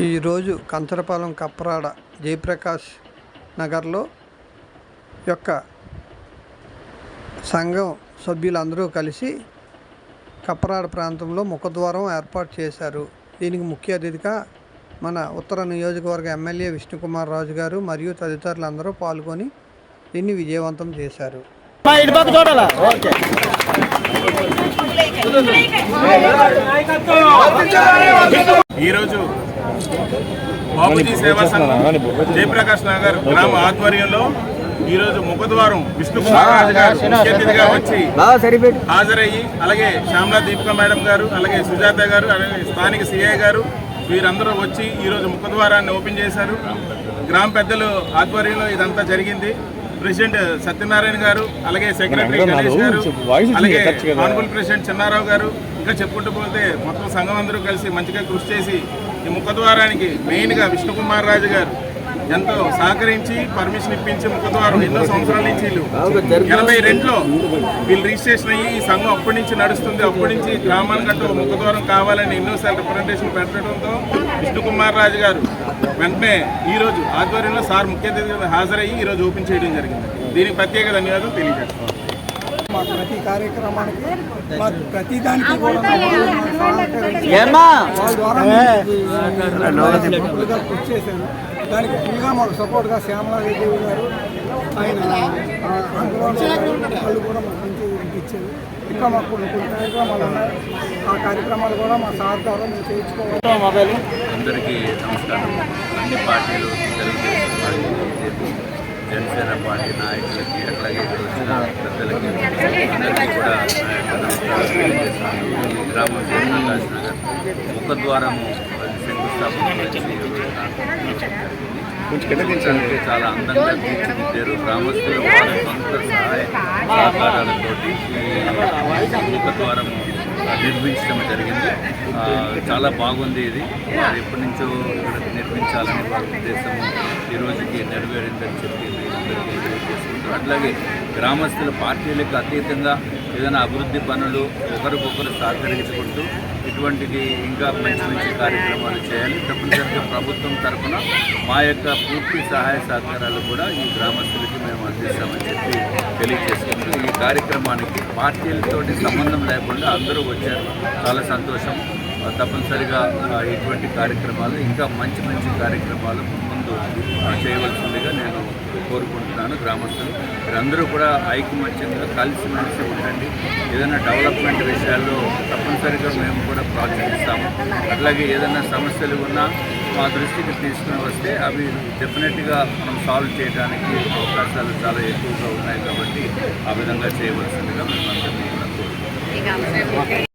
ఈరోజు కంచరపాలెం కప్రాడ జయప్రకాష్ నగర్లో యొక్క సంఘం సభ్యులందరూ కలిసి కప్రాడ ప్రాంతంలో ముఖద్వారం ఏర్పాటు చేశారు. దీనికి ముఖ్య అతిథిగా మన ఉత్తర నియోజకవర్గ ఎమ్మెల్యే విష్ణుకుమార్ రాజు గారు మరియు తదితరులందరూ పాల్గొని దీన్ని విజయవంతం చేశారు. ఈరోజు బాబుజీ సేవా సంఘం జయప్రకాష్ నగర్ గ్రామ ఆధ్వర్యంలో ఈరోజు ముఖద్వారం విష్ణుకుమార్ రాజు గారు ముఖ్య అతిథిగా వచ్చి హాజరయ్యి, అలాగే శ్యామలా దీపిక మేడం గారు, అలాగే సుజాత గారు, అలాగే స్థానిక సిఐ గారు వీరందరూ వచ్చి ఈరోజు ముఖద్వారాన్ని ఓపెన్ చేశారు. గ్రామ పెద్దలు ఆధ్వర్యంలో ఇదంతా జరిగింది. ప్రెసిడెంట్ సత్యనారాయణ గారు, అలాగే సెక్రటరీ గణేష్ గారు, అలాగే ఆనరబుల్ ప్రెసిడెంట్ చిన్నారావు గారు, ఇంకా చెప్పుకుంటూ పోతే మొత్తం సంఘం అందరూ కలిసి మంచిగా కృషి చేసి ఈ ముఖద్వారానికి మెయిన్గా విష్ణుకుమార్ రాజు గారు ఎంతో సహకరించి పర్మిషన్ ఇప్పించి ముఖద్వారం ఎన్నో సంవత్సరాల నుంచి వీళ్ళు 82లో వీళ్ళు రిజిస్ట్రేషన్ అయ్యి ఈ సంఘం అప్పటి నుంచి నడుస్తుంది. అప్పటి నుంచి గ్రామానికంటూ ముఖద్వారం కావాలని ఎన్నోసార్లు రిప్రజెంటేషన్ పెట్టడంతో విష్ణుకుమార్ రాజు గారు వెంటనే ఈరోజు ఆధ్వర్యంలో సార్ ముఖ్య అతిథిగా హాజరయ్యి ఈరోజు ఓపెన్ చేయడం జరిగింది. దీనికి ప్రత్యేక ధన్యవాదాలు తెలియజేస్తాం. మా ప్రతి కార్యక్రమానికి ప్రతి దానికి కూడా కృషి చేశారు. దానికి ఫుల్గా మాకు సపోర్ట్గా శ్యామలాదేవి గారు ఆయన అందులో వాళ్ళు కూడా మాకు మంచి ఇచ్చారు. ఇంకా మాకు కొన్ని కార్యక్రమాలు ఉన్నాయి. ఆ కార్యక్రమాలు కూడా మా సార్ ద్వారా మేము చేయించుకోవాలి. అందరికీ నమస్కారం. అన్ని పార్టీలు, Telugu Desam party, BJP, Janasena party నాయకులకి, అట్లాగే ఇక్కడ వచ్చిన పెద్దలకి అందరికీ కూడా నమస్కారం తెలియజేస్తున్నాను. ఈ గ్రామం జయప్రకాష్ నగర్ ముఖద్వారము శంకుస్థాపన చూడడానికి చాలా అందంగా తీర్చిదిద్దారు. గ్రామస్తులు వాళ్ళ సొంత సహాయ సహకారాలతోటి ఈ ముఖద్వారము నిర్మించడం జరిగింది. చాలా బాగుంది. ఇది ఎప్పటి నుంచో ఇక్కడ నిర్మించాలని వారి ఉద్దేశము ఈ రోజుకి నెరవేరిందని చెప్పి అందరికీ తెలియజేసుకుంటారు. అట్లాగే గ్రామస్తుల పార్టీలకు అతీతంగా ఏదైనా అభివృద్ధి పనులు ఒకరికొకరు సహకరించుకుంటూ ఇటువంటిది ఇంకా మంచి మంచి కార్యక్రమాలు చేయాలి. తప్పనిసరిగా ప్రభుత్వం తరఫున మా యొక్క పూర్తి సహాయ సహకారాలు కూడా ఈ గ్రామస్తులకి మేము అందిస్తామని చెప్పి తెలియజేసుకుంటూ ఈ కార్యక్రమానికి పార్టీలతోటి సంబంధం లేకుండా అందరూ వచ్చారు. చాలా సంతోషం. తప్పనిసరిగా ఇటువంటి కార్యక్రమాలు ఇంకా మంచి మంచి కార్యక్రమాలు ముందు చేయవలసిందిగా నేను కోరుకుంటున్నాను. గ్రామస్తులు మీరందరూ కూడా ఐకమత్యంగా కలిసిమెలిసి ఉండండి. ఏదైనా డెవలప్మెంట్ విషయాల్లో తప్పనిసరిగా మేము కూడా ప్రోత్సహిస్తాము. అట్లాగే ఏదైనా సమస్యలు ఉన్నా మా దృష్టికి తీసుకుని వస్తే అవి డెఫినెట్గా మనం సాల్వ్ చేయడానికి అవకాశాలు చాలా ఎక్కువగా ఉన్నాయి. కాబట్టి ఆ విధంగా చేయవలసిందిగా మేము అందరినీ కూడా కోరుకుంటున్నాం.